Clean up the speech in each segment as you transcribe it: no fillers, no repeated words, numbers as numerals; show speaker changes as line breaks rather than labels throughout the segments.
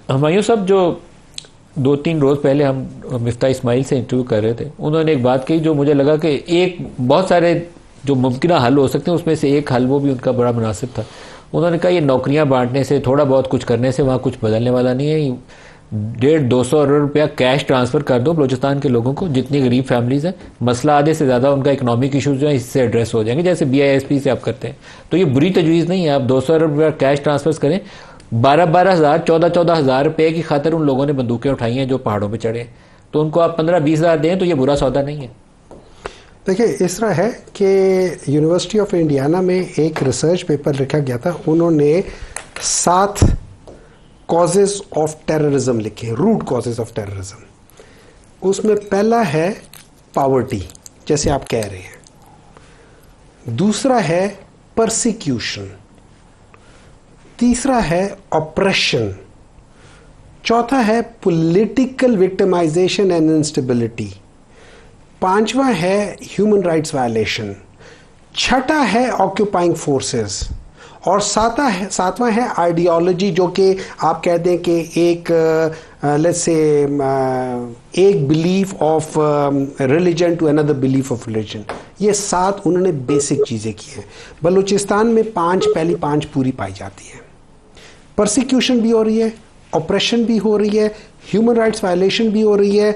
हुमायूं साहब जो 2-3 रोज पहले हम मिफ्ता इस्माइल से इंटरव्यू कर रहे थे, उन्होंने एक बात कही जो मुझे लगा कि एक बहुत सारे जो मुमकिन हल हो सकते हैं उसमें से एक हल वो भी उनका बड़ा मुनासिब था। उन्होंने कहा ये नौकरियां बांटने से, थोड़ा बहुत कुछ करने से वहाँ कुछ बदलने वाला नहीं है। 150-200 अरब रुपया कैश ट्रांसफर कर दो बलूचिस्तान के लोगों को, जितनी गरीब फैमिलीज हैं, मसला आधे से ज़्यादा उनका इकोनॉमिक इशूज़ जो है इससे एड्रेस हो जाएंगे, जैसे BISP से आप करते हैं। तो ये बुरी तजवीज़ नहीं है। आप 200 अरब रुपया कैश ट्रांसफर करें। 12-12 हज़ार 14-14 हज़ार रुपये की खातर उन लोगों ने बंदूकें उठाई हैं जो पहाड़ों पर चढ़े, तो उनको आप 15-20 हज़ार दें तो ये बुरा सौदा नहीं है।
देखिए, इस तरह है कि यूनिवर्सिटी ऑफ इंडियाना में एक रिसर्च पेपर लिखा गया था। उन्होंने 7 कॉजेज ऑफ टेररिज्म लिखे, रूट कॉजेज ऑफ टेररिज्म। उसमें पहला है पॉवर्टी, जैसे आप कह रहे हैं। दूसरा है परसिक्यूशन। तीसरा है ऑप्रेशन। चौथा है पॉलिटिकल विक्टिमाइजेशन एंड इंस्टेबिलिटी। पांचवा है ह्यूमन राइट्स वायलेशन। छठा है ऑक्यूपाइंग फोर्सेस। और सातवां है आइडियोलॉजी, जो कि आप कहते हैं कि एक लेट्स से एक belief of religion to another belief of religion. ये 7 उन्होंने बेसिक चीज़ें की हैं। बलूचिस्तान में पहली 5 पूरी पाई जाती है। परसिक्यूशन भी हो रही है, ऑपरेशन भी हो रही है, ह्यूमन राइट्स वायलेशन भी हो रही है,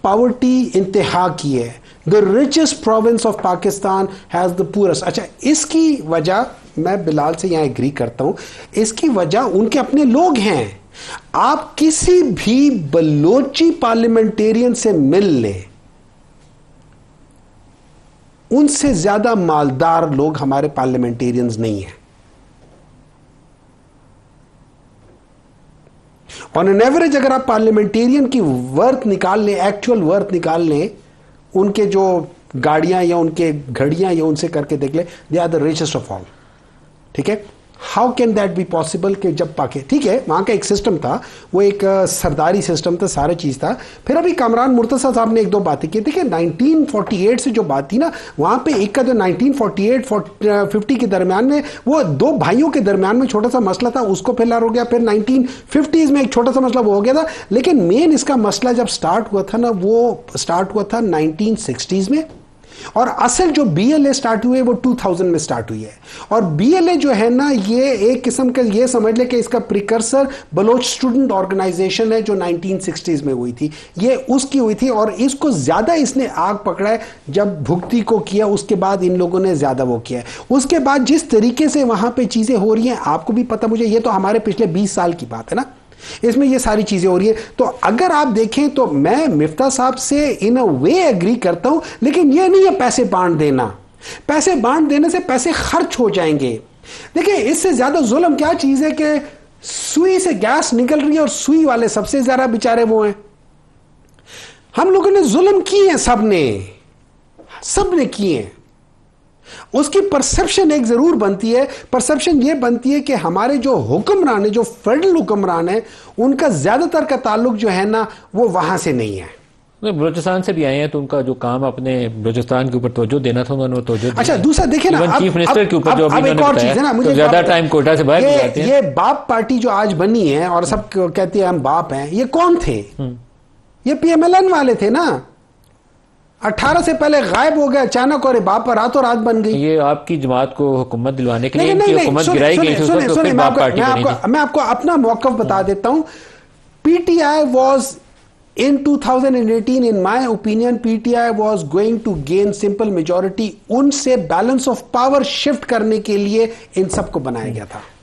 पॉवर्टी इंतहा की है। The richest province of Pakistan has the poorest. अच्छा, इसकी वजह मैं बिलाल से यहां एग्री करता हूं, इसकी वजह उनके अपने लोग हैं। आप किसी भी बलोची पार्लियामेंटेरियन से मिल लें, उनसे ज्यादा मालदार लोग हमारे पार्लियामेंटेरियंस नहीं हैं। ऑन एन एवरेज अगर आप पार्लियामेंटेरियन की वर्थ निकाल लें, एक्चुअल वर्थ निकाल लें, उनके जो गाड़ियां या उनके घड़ियां या उनसे करके देख ले, they are the richest of all. ठीक है, how can that be possible कि जब ठीक है, वहां का एक सिस्टम था, वो एक सरदारी सिस्टम था, सारा चीज था। फिर अभी कामरान मुर्तजा साहब ने एक दो बातें की। देखिए, 1948 से जो बात थी ना, वहां पे एक का जो 1948-50 के दरमियान में वो 2 भाइयों के दरमियान में छोटा सा मसला था, उसको फिलहाल हो गया। फिर 1950s में एक छोटा सा मसला वो हो गया था। लेकिन मेन इसका मसला जब स्टार्ट हुआ था ना, वो स्टार्ट हुआ था 1960s में। और असल जो BLA स्टार्ट हुई है वो 2000 में स्टार्ट हुई है। और BLA जो है ना, ये एक किस्म का, ये समझ ले कि इसका प्रिकर्सर बलोच स्टूडेंट ऑर्गेनाइजेशन है जो 1960s में हुई थी। ये उसकी हुई थी, और इसको ज्यादा इसने आग पकड़ा है जब भुगती को किया, उसके बाद इन लोगों ने ज्यादा वो किया है। उसके बाद जिस तरीके से वहां पे चीजें हो रही हैं, आपको भी पता, मुझे ये तो हमारे पिछले 20 साल की बात है ना, इसमें ये सारी चीजें हो रही है। तो अगर आप देखें तो मैं मिफ्ता साहब से इन अ वे एग्री करता हूं, लेकिन ये नहीं है पैसे बांट देना। पैसे बांट देने से पैसे खर्च हो जाएंगे। देखिए, इससे ज्यादा जुल्म क्या चीज है कि सुई से गैस निकल रही है और सुई वाले सबसे ज्यादा बेचारे वो हैं। हम लोगों ने जुल्म किए हैं, सबने किए हैं। उसकी परसेप्शन एक जरूर बनती है, परसेप्शन ये बनती है कि हमारे जो हुक्मरान है, जो फेडरल हुक्मरान है, उनका ज्यादातर का ताल्लुक जो है ना, वो वहां से नहीं है।
बलूचिस्तान से भी आए हैं, तो उनका जो काम अपने बलूचिस्तान के ऊपर तवज्जो देना था, उन्होंने तवज्जो दी।
अच्छा, दूसरा देखिए ना,
चीफ मिनिस्टर के ऊपर जो
अब एक और चीज है ना, मुझे
ज्यादा टाइम कोटा से बाहर जाते हैं।
ये बाप पार्टी जो आज बनी है और सब कहती है हम बाप हैं, ये कौन थे? ये PMLN वाले थे ना। 18 से पहले गायब हो गया अचानक, और बाप रातों रात बन गई।
ये आपकी जमात को हुकूमत दिलवाने के लिए इनकी हुकूमत गिराई गई।
मैं आपको अपना मौक़िफ़ बता देता हूं। PTI was in 2018, in my opinion, PTI was going to gain simple majority। उनसे बैलेंस ऑफ पावर शिफ्ट करने के लिए इन सबको बनाया गया था।